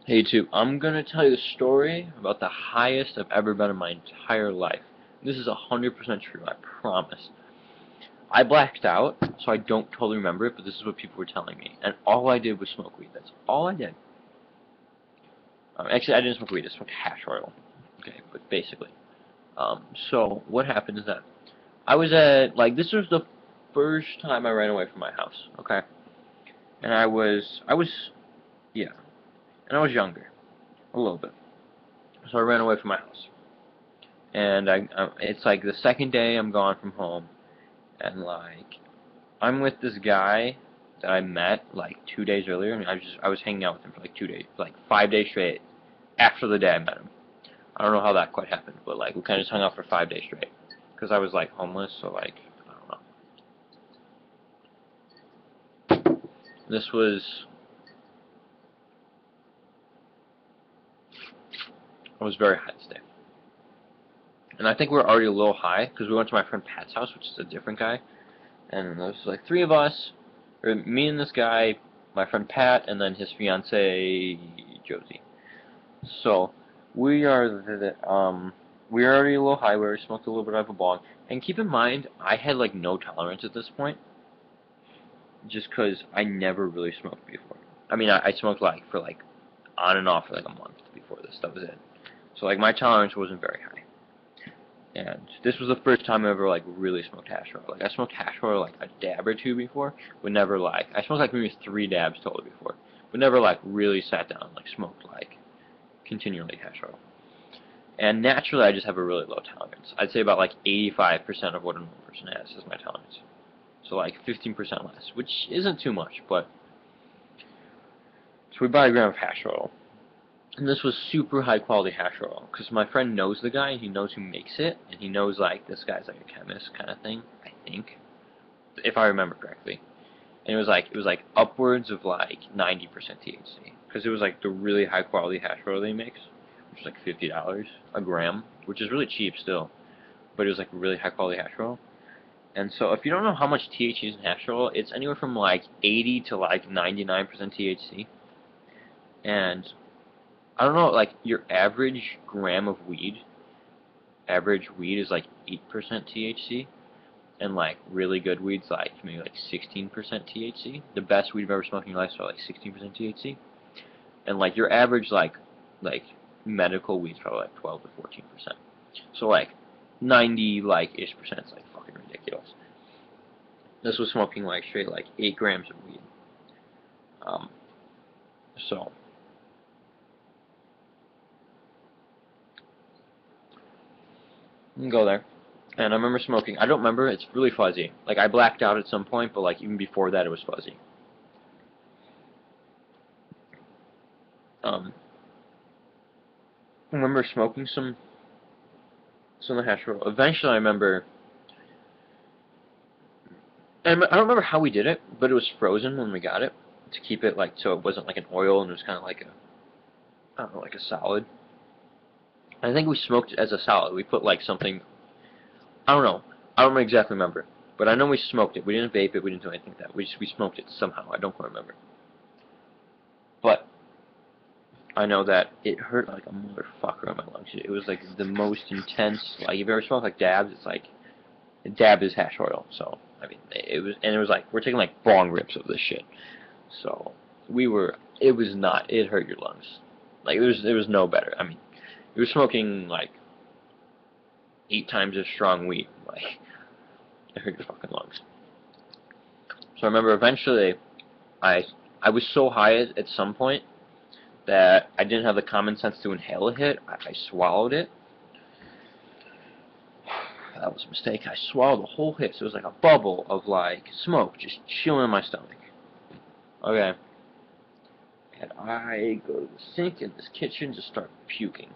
Hey, too. I'm gonna tell you a story about the highest I've ever been in my entire life. This is 100% true, I promise. I blacked out, so I don't totally remember it, but this is what people were telling me. And all I did was smoke weed. That's all I did. Actually, I didn't smoke weed. I smoked hash oil. Okay, but basically. So what happened is that I was at, like, this was the first time I ran away from my house. Okay, and yeah, and I was younger, a little bit. So I ran away from my house. And it's like the second day I'm gone from home, and like I'm with this guy that I met like 2 days earlier, and I was hanging out with him for like 2 days, like 5 days straight after the day I met him. I don't know how that quite happened, but like we kind of just hung out for 5 days straight because I was like homeless, so like I don't know. This was I was very high this day, and I think we were already a little high because we went to my friend Pat's house, which is a different guy, and there was like three of us, or me and this guy, my friend Pat, and then his fiance Josie. So we are already a little high. We already smoked a little bit of a bong, and keep in mind I had like no tolerance at this point, just because I never really smoked before. I mean, I smoked like for like on and off for like a month before this. That was it. So like my tolerance wasn't very high. And this was the first time I ever like really smoked hash oil. Like I smoked hash oil like a dab or two before, but never like I smoked like maybe 3 dabs total before, but never like really sat down and like smoked like continually hash oil. And naturally, I just have a really low tolerance. I'd say about like 85% of what a normal person has is my tolerance. So like 15% less, which isn't too much, but so we buy a gram of hash oil. And this was super high quality hash oil because my friend knows the guy, he knows who makes it, and he knows like this guy's like a chemist kind of thing, I think, if I remember correctly. And it was like upwards of like 90% THC because it was like the really high quality hash oil that he makes, which is like $50 a gram, which is really cheap still, but it was like really high quality hash oil. And so if you don't know how much THC is in hash oil, it's anywhere from like 80 to like 99% THC. And I don't know, like your average weed is like 8% THC, and like really good weeds like maybe like 16% THC. The best weed you've ever smoked in your life is like 16% THC, and like your average like medical weed's probably like 12 to 14%. So like 90 like ish percent is like fucking ridiculous. This was smoking like straight like 8 grams of weed. Um, so you can go there. And I remember smoking. I don't remember. It's really fuzzy. Like I blacked out at some point, but like even before that, it was fuzzy. Um, I remember smoking some of the hash roll. Eventually, I remember. And I don't remember how we did it, but it was frozen when we got it to keep it like so it wasn't like an oil and it was kind of like I don't know, like a solid. I think we smoked it as a solid. We put like something. I don't know. I don't exactly remember, but I know we smoked it. We didn't vape it. We didn't do anything like that. We smoked it somehow. I don't quite remember. But I know that it hurt like a motherfucker on my lungs. It was like the most intense. Like if you ever smoked like dabs, it's like a dab is hash oil. So I mean, it was like we're taking like bong rips of this shit. So we were. It was not. It hurt your lungs. Like there was no better. I mean, you were smoking like 8 times as strong weed. Like it hurt your fucking lungs. So I remember eventually, I I was so high at some point that I didn't have the common sense to inhale a hit. I swallowed it. That was a mistake. I swallowed the whole hit, so it was like a bubble of like smoke just chilling in my stomach. Okay. And I go to the sink in this kitchen, just start puking.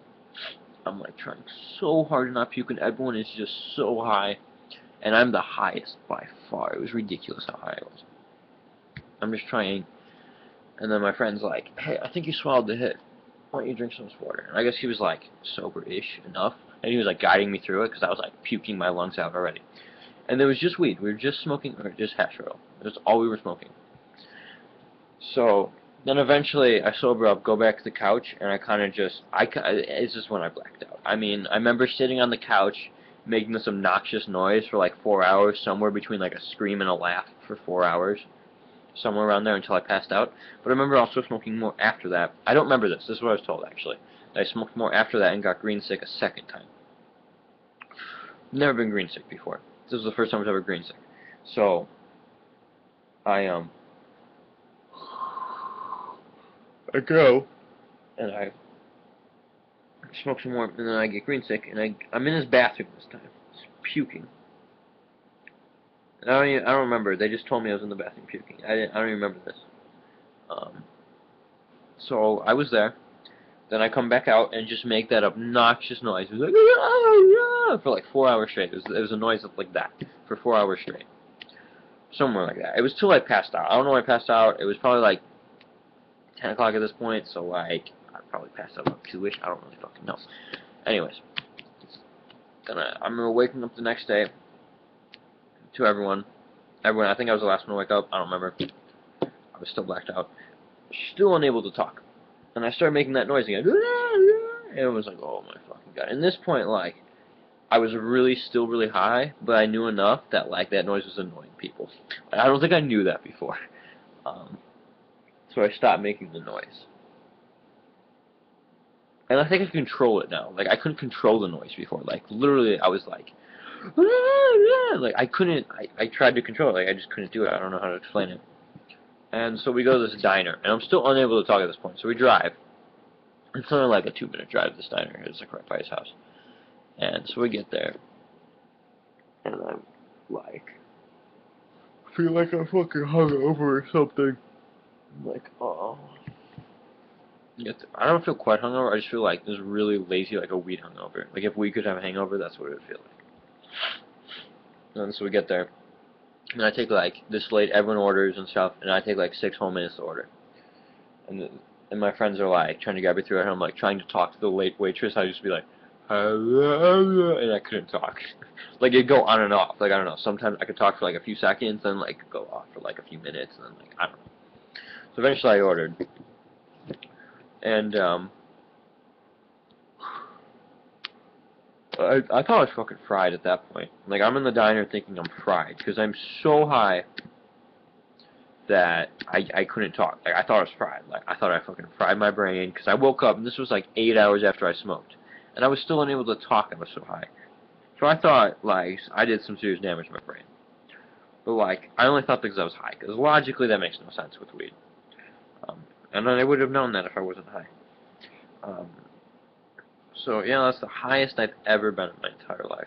I'm like trying so hard to not puke, and everyone is just so high, and I'm the highest by far. It was ridiculous how high I was. I'm just trying, and then my friend's like, "Hey, I think you swallowed the hit. Why don't you drink some of this water?" And I guess he was like sober-ish enough, and he was like guiding me through it because I was like puking my lungs out already. And there was just weed. We were just smoking, or just hash oil. That's all we were smoking. So Then eventually I sober up, go back to the couch, and I kind of just, it's just when I blacked out. I mean, I remember sitting on the couch making this obnoxious noise for like 4 hours, somewhere between like a scream and a laugh for 4 hours, somewhere around there until I passed out. But I remember also smoking more after that. I don't remember this. This is what I was told, actually. I smoked more after that and got green sick a second time. Never been green sick before. This was the first time I was ever green sick. So, I go, and I smoke some more, and then I get green sick, and I'm in his bathroom this time, just puking. And I don't remember. They just told me I was in the bathroom puking. I don't even remember this. So I was there. Then I come back out and just make that obnoxious noise. It was like, "Ah, ah," for like 4 hours straight. It was a noise like that for 4 hours straight. Somewhere like that. It was till I passed out. I don't know when I passed out. It was probably like 10 o'clock at this point, so like, I probably passed out about 2-ish. I don't really fucking know. Anyways, I remember waking up the next day to everyone. I think I was the last one to wake up. I don't remember. I was still blacked out. Still unable to talk. And I started making that noise again. And it was like, oh my fucking god. And this point, like, I was still really high, but I knew enough that, like, that noise was annoying people. I don't think I knew that before. So I stopped making the noise. And I think I can control it now. Like, I couldn't control the noise before. Like, literally, I was like, like, I couldn't, I tried to control it. Like, I just couldn't do it. I don't know how to explain it. And so we go to this diner, and I'm still unable to talk at this point. So we drive. It's only like a 2-minute drive to this diner. It's like right by his house. And so we get there, and I'm like, feel like I'm fucking hungover or something. I'm like, oh. I don't feel quite hungover. I just feel like this really lazy, like a weed hungover. Like if we could have a hangover, that's what it would feel like. And so we get there, and I take like this late. Everyone orders and stuff, and I take like 6 whole minutes to order. And my friends are like trying to grab me through it, and I'm like trying to talk to the late waitress. I just be like, and I couldn't talk. Like it'd go on and off. Like I don't know. Sometimes I could talk for like a few seconds, then like go off for like a few minutes, and then like I don't know. So eventually I ordered, and I thought I was fucking fried at that point. Like I'm in the diner thinking I'm fried because I'm so high that I couldn't talk. Like I thought I was fried. Like I thought I fucking fried my brain because I woke up and this was like 8 hours after I smoked, and I was still unable to talk. I was so high. So I thought like I did some serious damage to my brain. But like I only thought because I was high. Because logically that makes no sense with weed. And I would have known that if I wasn't high. So yeah, that's the highest I've ever been in my entire life.